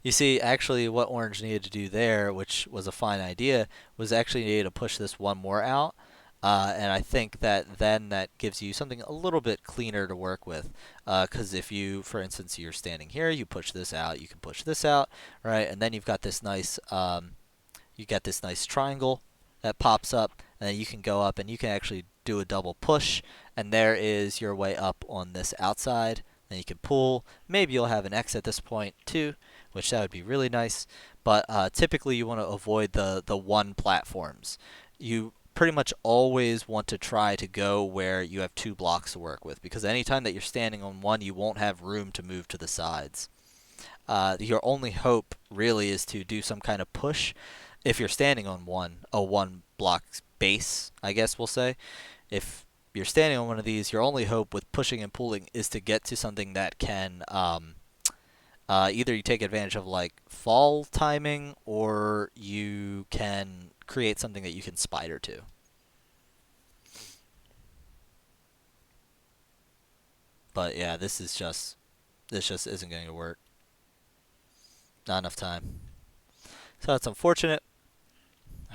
You see, actually, what Orange needed to do there, which was a fine idea, was actually needed to push this one more out. And I think that then that gives you something a little bit cleaner to work with. Because if you, for instance, you're standing here, you push this out, you can push this out, right? And then you've got this nice, you get this nice triangle that pops up, and then you can go up and you can actually do a double push, and there is your way up on this outside. Then you can pull. Maybe you'll have an X at this point too, which that would be really nice. But typically you want to avoid the one platforms. You pretty much always want to try to go where you have two blocks to work with, because anytime that you're standing on one, you won't have room to move to the sides. Your only hope really is to do some kind of push if you're standing on a one block base, I guess we'll say. If you're standing on one of these, your only hope with pushing and pulling is to get to something that can either you take advantage of like fall timing, or you can create something that you can spider to. But yeah, this just isn't going to work. Not enough time. So that's unfortunate.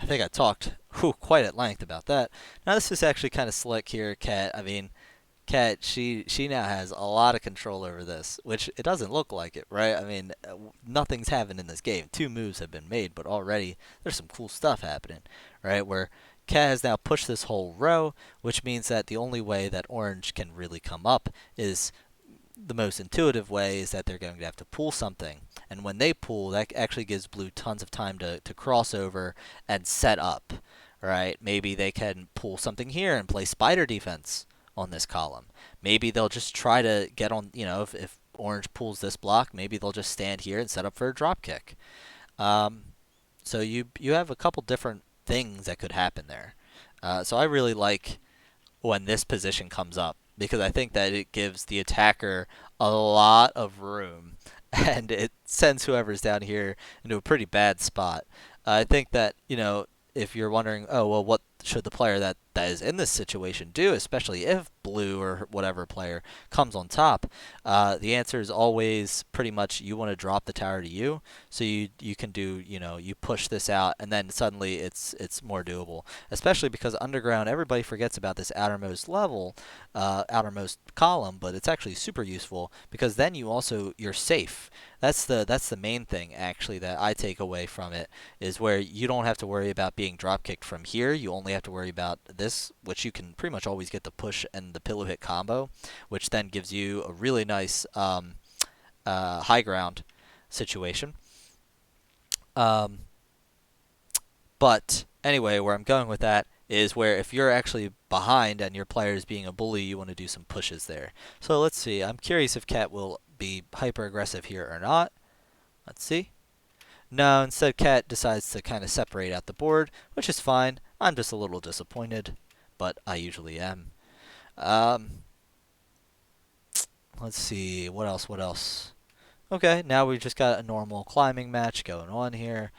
I think I talked quite at length about that. Now this is actually kind of slick here, Cat. I mean, Cat, she now has a lot of control over this, which it doesn't look like it, right? I mean, nothing's happened in this game. Two moves have been made, but already there's some cool stuff happening, right? Where Cat has now pushed this whole row, which means that the only way that Orange can really come up is the most intuitive way is that they're going to have to pull something. And when they pull, that actually gives Blue tons of time to cross over and set up, right? Maybe they can pull something here and play spider defense on this column. Maybe they'll just try to get on, if Orange pulls this block, maybe they'll just stand here and set up for a drop kick. So you have a couple different things that could happen there. So I really like when this position comes up, because I think that it gives the attacker a lot of room and it sends whoever's down here into a pretty bad spot. I think that, if you're wondering, oh, well, what should the player that is in this situation do, especially if Blue or whatever player comes on top, the answer is always pretty much you want to drop the tower to you, so you can do, you push this out, and then suddenly it's more doable, especially because underground, everybody forgets about this outermost level, outermost column, but it's actually super useful because then you're safe. That's the main thing actually that I take away from it, is where you don't have to worry about being drop kicked from here. You only have to worry about this, which you can pretty much always get the push and the pillow hit combo, which then gives you a really nice high ground situation. Um, but anyway, where I'm going with that is where if you're actually behind and your player is being a bully, you want to do some pushes there. So let's see. I'm curious if Cat will be hyper aggressive here or not. Let's see. No, instead Cat decides to kind of separate out the board, which is fine. I'm just a little disappointed, but I usually am. Um, let's see. What else? What else? Okay, now we've just got a normal climbing match going on here.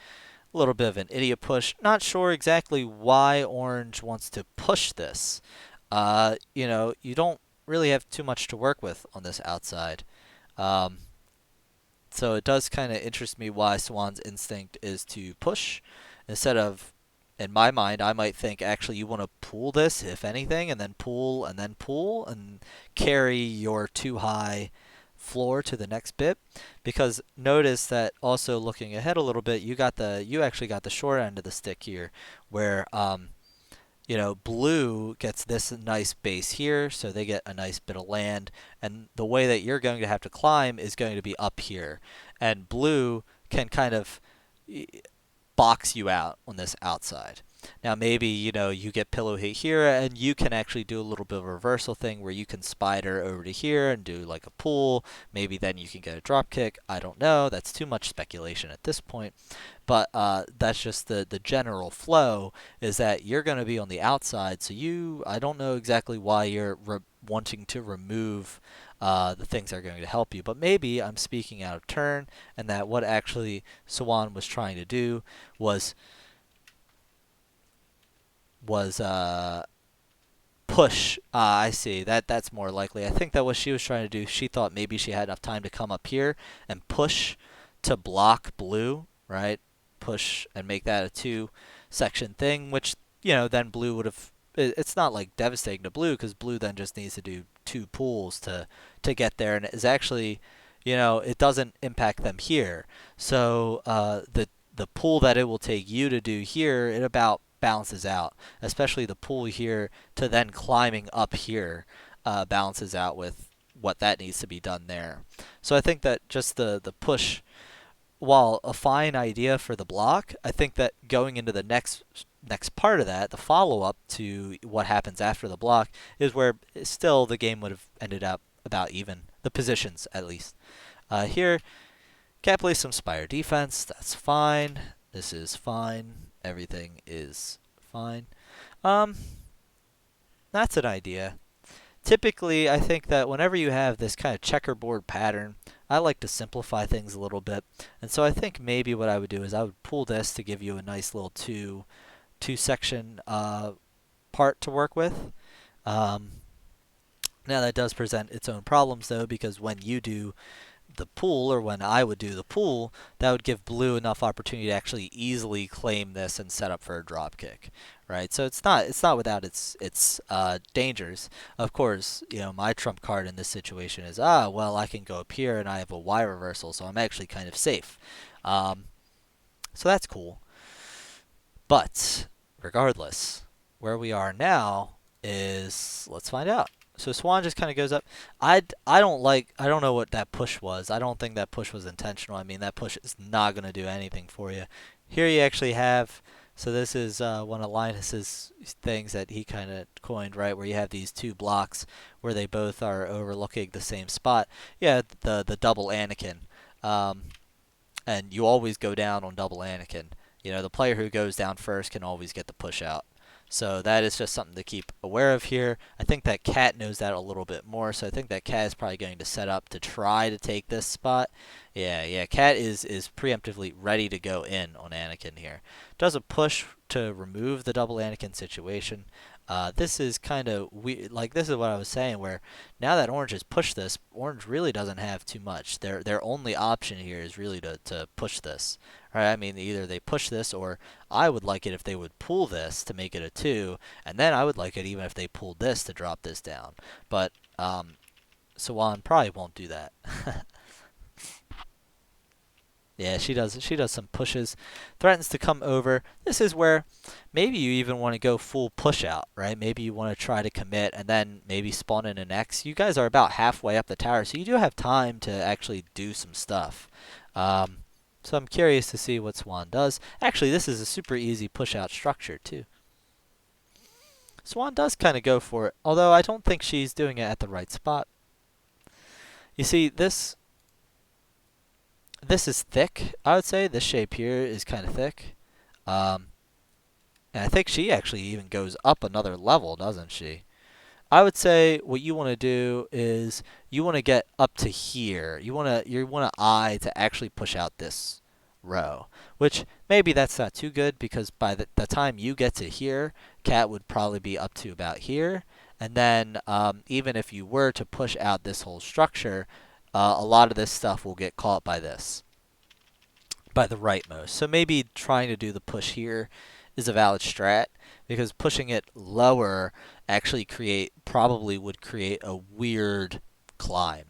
A little bit of an idiot push. Not sure exactly why Orange wants to push this. You don't really have too much to work with on this outside. Um, so it does kind of interest me why Xuan's instinct is to push instead of, in my mind, I might think actually you want to pull this, if anything, and then pull and then pull and carry your too high floor to the next bit. Because notice that also looking ahead a little bit, you actually got the short end of the stick here, where Blue gets this nice base here, so they get a nice bit of land, and the way that you're going to have to climb is going to be up here, and Blue can kind of box you out on this outside. Now maybe you get pillow hit here, and you can actually do a little bit of a reversal thing where you can spider over to here and do like a pull. Maybe then you can get a drop kick. I don't know. That's too much speculation at this point. But that's just the general flow, is that you're going to be on the outside. So I don't know exactly why you're wanting to remove the things that are going to help you. But maybe I'm speaking out of turn, and that what actually Xuan was trying to do was push. I see. That's more likely. I think that what she was trying to do, she thought maybe she had enough time to come up here and push to block Blue, right? Push and make that a two-section thing, which then Blue would have. It's not like devastating to Blue, because Blue then just needs to do two pulls to get there, and it is actually, it doesn't impact them here. So the pull that it will take you to do here, it about balances out, especially the pull here to then climbing up here balances out with what that needs to be done there. So I think that just the push while a fine idea for the block, I think that going into the next part of that, the follow-up to what happens after the block, is where still the game would have ended up about even. The positions, at least. Here, cat plays some Spire defense. That's fine. This is fine. Everything is fine. Um, that's an idea. Typically, I think that whenever you have this kind of checkerboard pattern, I like to simplify things a little bit. And so I think maybe what I would do is I would pull this to give you a nice little two section part to work with. Um, Now that does present its own problems though, because when you do the pool, or when I would do the pool, that would give blue enough opportunity to actually easily claim this and set up for a drop kick, right? So it's not without its dangers. Of course, my trump card in this situation is well, I can go up here and I have a Y reversal, so I'm actually kind of safe. So that's cool. But regardless, where we are now is, let's find out. So Xuan just kind of goes up. I don't know what that push was. I don't think that push was intentional. I mean, that push is not going to do anything for you. Here you actually have, so this is one of Linus's things that he kind of coined, right, where you have these two blocks where they both are overlooking the same spot. Yeah, the double Anakin. Um, and you always go down on double Anakin. The player who goes down first can always get the push out. So that is just something to keep aware of here. I think that Cat knows that a little bit more, so I think that Cat is probably going to set up to try to take this spot. Yeah, Cat is preemptively ready to go in on Anakin here. Does a push to remove the double Anakin situation. This is kind of weird. Like, this is what I was saying, where now that Orange has pushed this, Orange really doesn't have too much. Their only option here is really to push this. Right? I mean, either they push this, or I would like it if they would pull this to make it a 2, and then I would like it even if they pulled this to drop this down. But Xuan probably won't do that. Yeah, she does some pushes, threatens to come over. This is where maybe you even want to go full push out, right? Maybe you want to try to commit and then maybe spawn in an X. You guys are about halfway up the tower, so you do have time to actually do some stuff. So I'm curious to see what Xuan does. Actually, this is a super easy push out structure too. Xuan does kind of go for it, although I don't think she's doing it at the right spot. You see, this is thick, I would say. This shape here is kind of thick. And I think she actually even goes up another level, doesn't she? I would say what you want to do is you want to get up to here. You want to eye to actually push out this row, which maybe that's not too good, because by the time you get to here, Cat would probably be up to about here. And then even if you were to push out this whole structure, a lot of this stuff will get caught by this, by the rightmost. So maybe trying to do the push here is a valid strat, because pushing it lower actually probably would create a weird climb.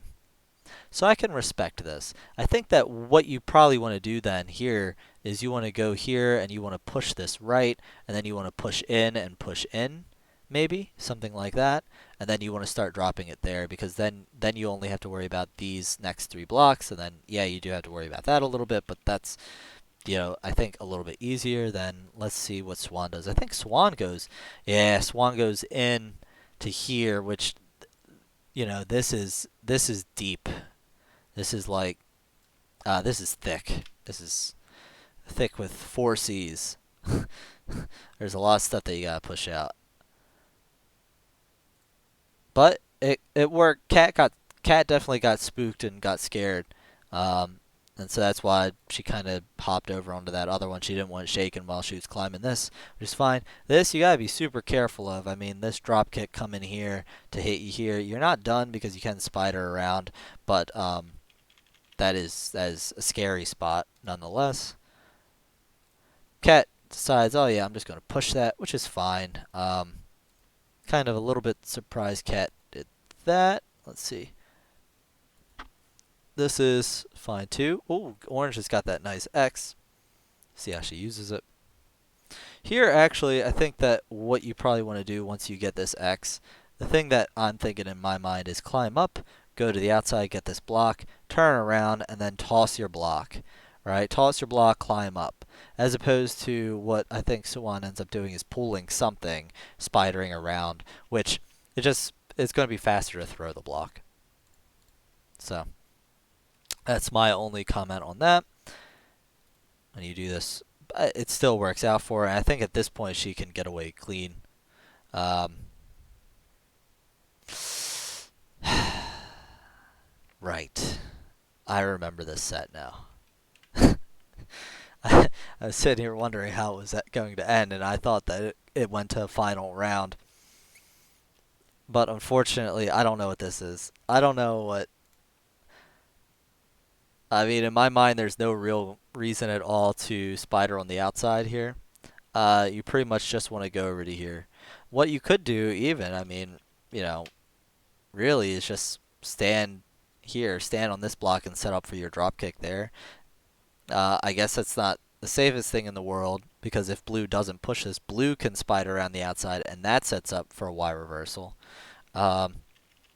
So I can respect this. I think that what you probably want to do then here is you want to go here and you want to push this right, and then you want to push in and push in, maybe something like that, and then you want to start dropping it there, because then you only have to worry about these next 3 blocks, and then yeah, you do have to worry about that a little bit, but that's I think a little bit easier than, let's see what Xuan does. I think Xuan goes in to here, which this is deep. This is like this is thick. This is thick with 4 C's. There's a lot of stuff that you gotta push out. But it worked. Cat definitely got spooked and got scared. And so that's why she kind of hopped over onto that other one. She didn't want it shaken while she was climbing this, which is fine. This you gotta be super careful of. I mean, this drop kick coming here to hit you here. You're not done because you can spider around, but that is a scary spot nonetheless. Cat decides, oh yeah, I'm just gonna push that, which is fine. Kind of a little bit surprised Cat did that. Let's see. This is fine too. Oh, Orange has got that nice X. See how she uses it. Here, actually, I think that what you probably want to do once you get this X, the thing that I'm thinking in my mind is climb up, go to the outside, get this block, turn around, and then toss your block. right? Toss your block, climb up. As opposed to what I think Xuan ends up doing is pulling something, spidering around, which it's going to be faster to throw the block. So that's my only comment on that. When you do this, it still works out for her. And I think at this point she can get away clean. Um, right. I remember this set now. I was sitting here wondering how was that going to end, and I thought that it went to a final round. But unfortunately, I don't know what this is. I don't know what. I mean, in my mind, there's no real reason at all to spider on the outside here. You pretty much just want to go over to here. What you could do, even, I mean, you know, really is just stand here, stand on this block and set up for your drop kick there. I guess that's not the safest thing in the world because if blue doesn't push this, blue can spider around the outside and that sets up for a Y reversal. Um,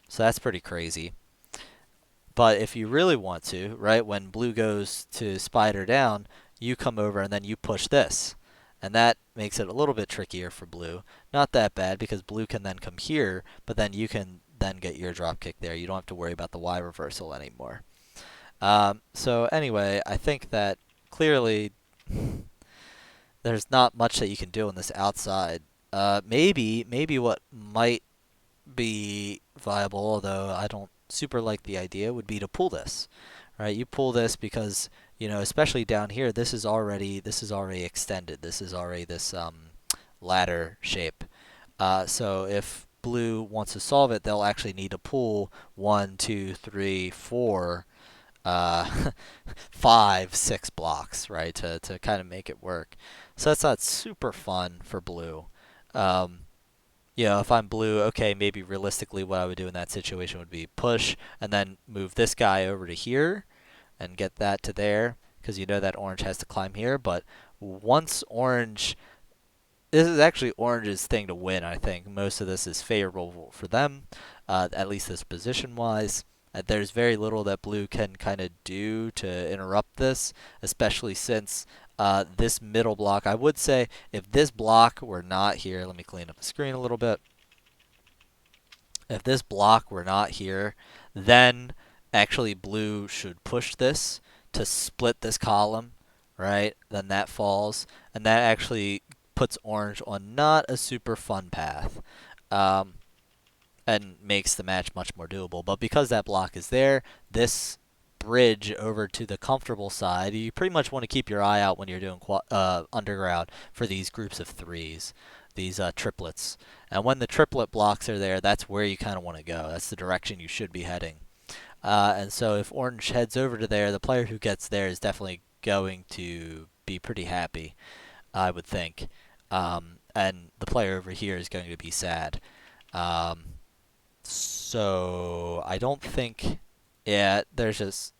so that's pretty crazy. But if you really want to, right, when blue goes to spider down, you come over and then you push this. And that makes it a little bit trickier for blue. Not that bad because blue can then come here, but then you can then get your drop kick there. You don't have to worry about the Y reversal anymore. So anyway, I think that clearly there's not much that you can do on this outside. Maybe what might be viable, although I don't super like the idea, would be to pull this. Right? You pull this because especially down here, this is already extended. This is already this ladder shape. So if blue wants to solve it, they'll actually need to pull 1, 2, 3, 4, uh, 5, 6 blocks, right, to kind of make it work. So that's not super fun for blue. Um, if I'm blue, okay, maybe realistically what I would do in that situation would be push and then move this guy over to here and get that to there because you know that orange has to climb here. But once orange, this is actually orange's thing to win, I think. Most of this is favorable for them, at least this position-wise. There's very little that blue can kind of do to interrupt this, especially since this middle block. I would say if this block were not here, let me clean up the screen a little bit. If this block were not here, then actually blue should push this to split this column, right? Then that falls, and that actually puts orange on not a super fun path. And makes the match much more doable. But because that block is there, this bridge over to the comfortable side, you pretty much want to keep your eye out when you're doing underground for these groups of threes, these triplets. And when the triplet blocks are there, that's where you kind of want to go. That's the direction you should be heading. And so if orange heads over to there, the player who gets there is definitely going to be pretty happy, I would think. And the player over here is going to be sad. So I don't think, yeah, there's just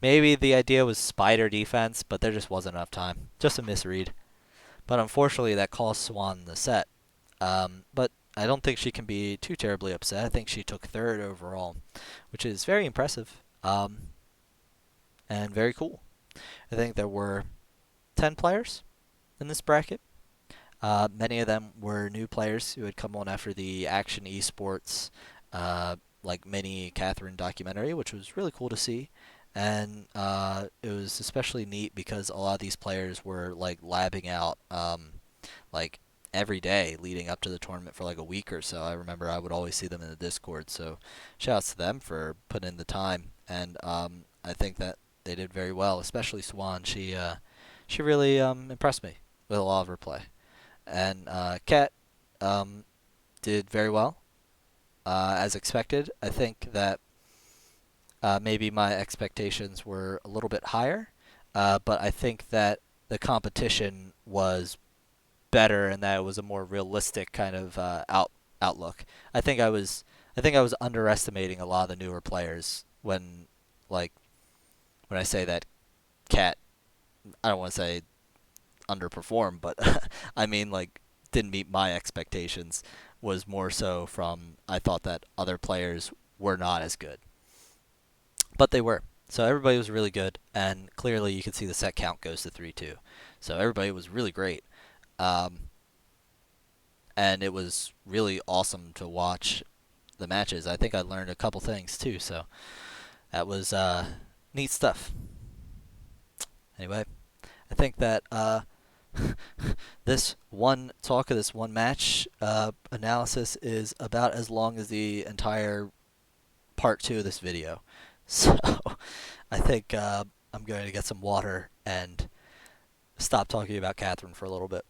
maybe the idea was spider defense, but there just wasn't enough time. Just a misread. But unfortunately, that cost Xuan the set. But I don't think she can be too terribly upset. I think she took third overall, which is very impressive and very cool. I think there were 10 players in this bracket. Many of them were new players who had come on after the Action Esports mini Catherine documentary, which was really cool to see. And it was especially neat because a lot of these players were labbing out like every day leading up to the tournament for like a week or so. I remember I would always see them in the Discord. So shouts to them for putting in the time. And I think that they did very well, especially Xuan. She really impressed me with a lot of her play. And Cat did very well, as expected. I think that maybe my expectations were a little bit higher, but I think that the competition was better and that it was a more realistic kind of outlook. I think I was underestimating a lot of the newer players like when I say that Cat. I don't want to say underperformed, but I mean didn't meet my expectations was more so from I thought that other players were not as good, but they were. So everybody was really good, and clearly you could see the set count goes to 3-2. So everybody was really great. Um, and it was really awesome to watch the matches. I think I learned a couple things too, so that was neat stuff. Anyway, I think that this one talk of this one match analysis is about as long as the entire part two of this video. So I think I'm going to get some water and stop talking about Catherine for a little bit.